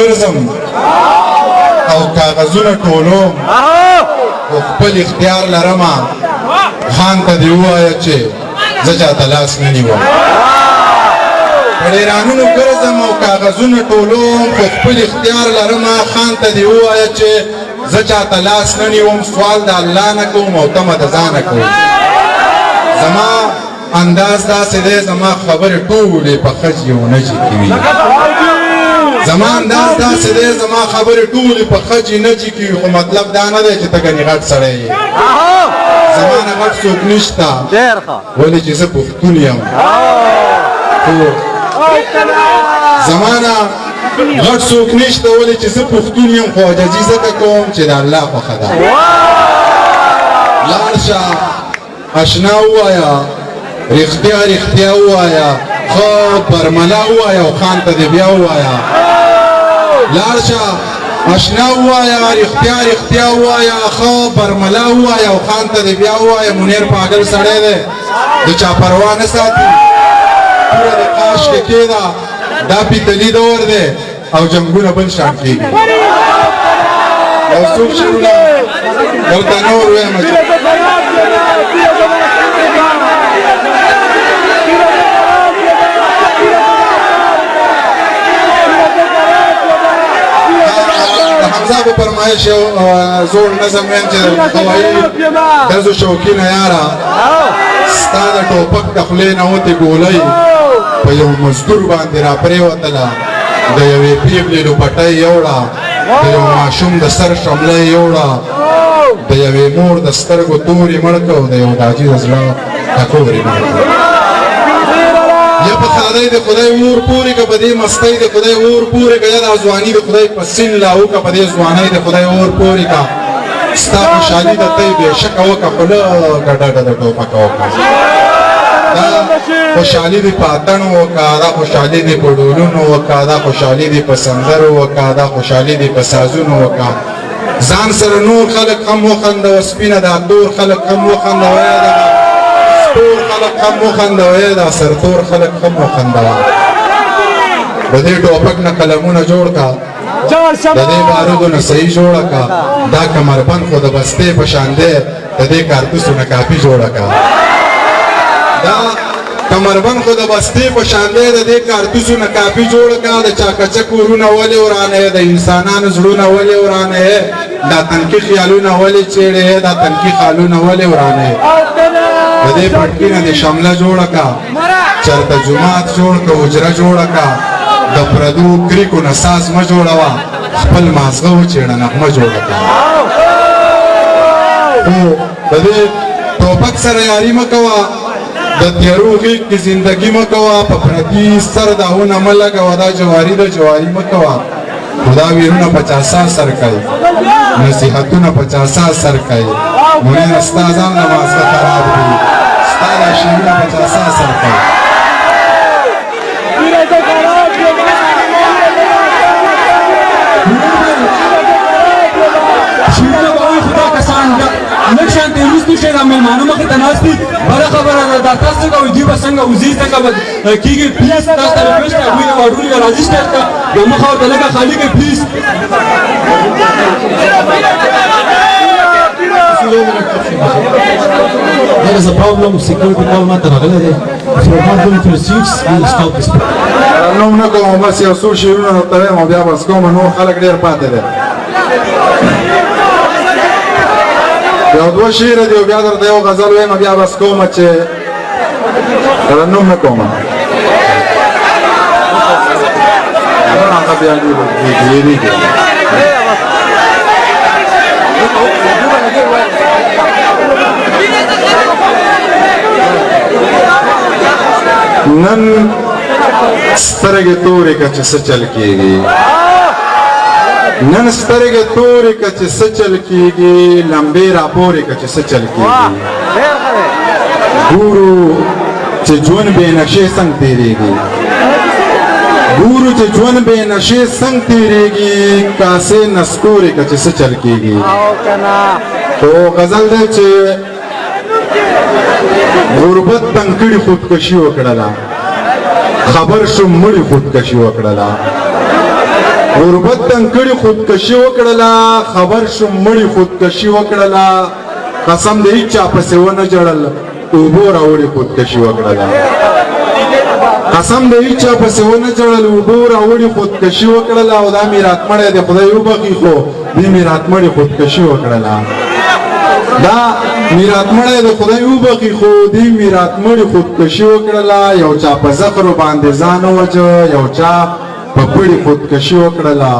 ګرځم او کاغذونه ټولوم خو خپل اختیار لرمه خان ته دې ووایه چې زه چاته لاس نه نیوم په ډیرانونو ګرځم او کاغذونه ټولوم خو خپل اختیار لرمه خان ته دې ووایه چې زه چاته لاس نه نیوم سوال د الله نه کوم او تمه د ځانه کوم زما انداز داسې دی زما خبرې ټولې په خجې او نجې کې وي زما انداز داسې دی زما خبرې ټولې په خجې نجې کې وي خو مطلب دا نه دی چې ته ګنې غټ سړی یې زما نه غټ څوک نشته ولې چې زه پښتون یم خو زما نه غټ څوک نشته ولې چې زه پښتون یم خو عاجزي ځکه کوم چې د الله خوښه ده لاړ شه اشنا ووایه رښتیا رښتیا ووایه ښه برملا ووایه او خان ته دې بیا ووایه لاړ شه اشنا ووایه رښتیا رښتیا ووایه ښه برملا ووایه او خان ته دې بیا ووایه منیر پاگل سړی دی د چا پروا نه ساتي پوره د کاش کې کېده دا پیتلي دور دی او جنګونه بل شان کېږي یو څوک شعرونه یو ته نور ویم حمزه په فرمایش یو زوړ نظم ویم چې هوایي ډزو شوقینه یاره ستا د ټوپک د خولې نه وتې ګولۍ په یو مزدور باندې را پرېوتله د یوې پیغلې لوپټۍ یوړه د یو ماشوم د سر شمله یوړه د یوې مور د سترګو تورې مړ کړه او د یو داجي د زړه ټکورې مړ کړه یا په خدای د خدای اور پورې که په دې مستۍ د خدای اور پورې که یا د ځواني د خدای په سین لاهو که په دې ځوانۍ د خدای اور پورې که ستا خوشحالي د تی بېشکه وکړه خو لږه ډډه د ټوپکه وکړه دا خوشحالي دې په اتڼو وکړه دا خوشحالي دې په ډولونو وکړه دا خوشحالي دې په سندرو وکړه دا خوشحالي دې په سازونو وکړه ځان سره نور خلک هم وخندوه سپینه دا تور خلک هم وخندوه یا دا سپور خلک هم وخندوه یا دا سرتور خلک هم وخندوه د دې ټوپک نه قلمونه جوړ کړه د دې بارودو نه صحیح جوړه کړه دا کمربند خو د بستې په شان دی د دې کارتوسو نه کاپي جوړه کړه دا کمربند خو د بستې په شان دی د دې کارتوسو نه کاپي جوړه کړه د چاکچک ورونه ولې ورانه د انسانانو زړونه ولې ورانه دا تنکي خیالونه ولې چیړې دا تنکي خالونه ولې ورانه د دې پټکي نه د شمله جوړه کړه چرته جومات جوړ کړه حجره جوړه کړه د پردو کریکو نه ساز مه جوړوه خپل مازغه وچېړه نغمه جوړه کړه خو د دې ټوپک سره یاري مه کوه د تیارو غېږ کې زندګي مه کوه په پردي سر داونه مه لګوه دا جواري د جواري مه کوه خو دا ویرونه په چاسا سر کوي نصیحتونه په چاسا سر کوي منیر ستا ځان له مازغه خراب کړي ستا دا شعرونه په چاسا سر کوي شیرونه به وایي خدا کسان لږ شانتې وروستو شی دا مېلمانه مخې ته ناست دي بله خبره ده دا تاسو څنګه وایي دوی به څنګه وزي څنګه به کېږي پلیز تاسو ته ریکویسټ ده هغوی د واډرونو یا راځي سټیج ته د مخه ورته لږه خالي کړئ پلیز There is a problem, security call matter راغلی دی. If you are not going to the seats, we will stop this program. نوم نه کوم بس یو څو شعرونه درته وایم او بیا بس کوم نور خلک ډېر پاتې دی یو دوه شعره دی او بیا درته یو غزل وایم بیا بس کومه چې نوم نه کومه هغه بیا ډېرېږي نن سترګې تورې که چې څه چل کېږي نن سترګې تورې که چې څه چل کېږي لمبې راپورې که چې څه چل کېږي ګورو چې ژوند بې نشې څنګه تېرېږي ګورو چې ژوند بې نشې څنګه تېرېږي کاسې نسکورې که چې څه چل کېږي خو غزل دی چې غربت تنګ کړي خودکشي وکړله خبر شوم مړي خودکشي وکړله غربت تنکړي خودکشي وکړله خبر شو مړي خودکشي وکړله قسم دې چا پسې ونه جړل اوبو راوړي خودکشي وکړله قسم دې چا پسې ونه جړل اوبو راوړي خودکشي وکړله او دا میرات مړی د خدای وبخي خو دې میرات مړي خودکشي وکړله دا میرات مړی د خدای وبخي خو دې میرات مړي خودکشي وکړله یو چا په زخر باندې ځان ووجه یو چا په پړي خودکشي وکړله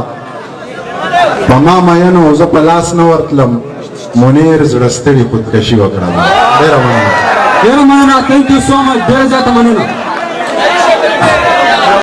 په ما مینو زه په لاس نه ورتلم منیر زړه ستړي خودکشي وکړله ډېره مننه ډېره مننه. تھینک یو سو مچ. ډېره زیاته مننه.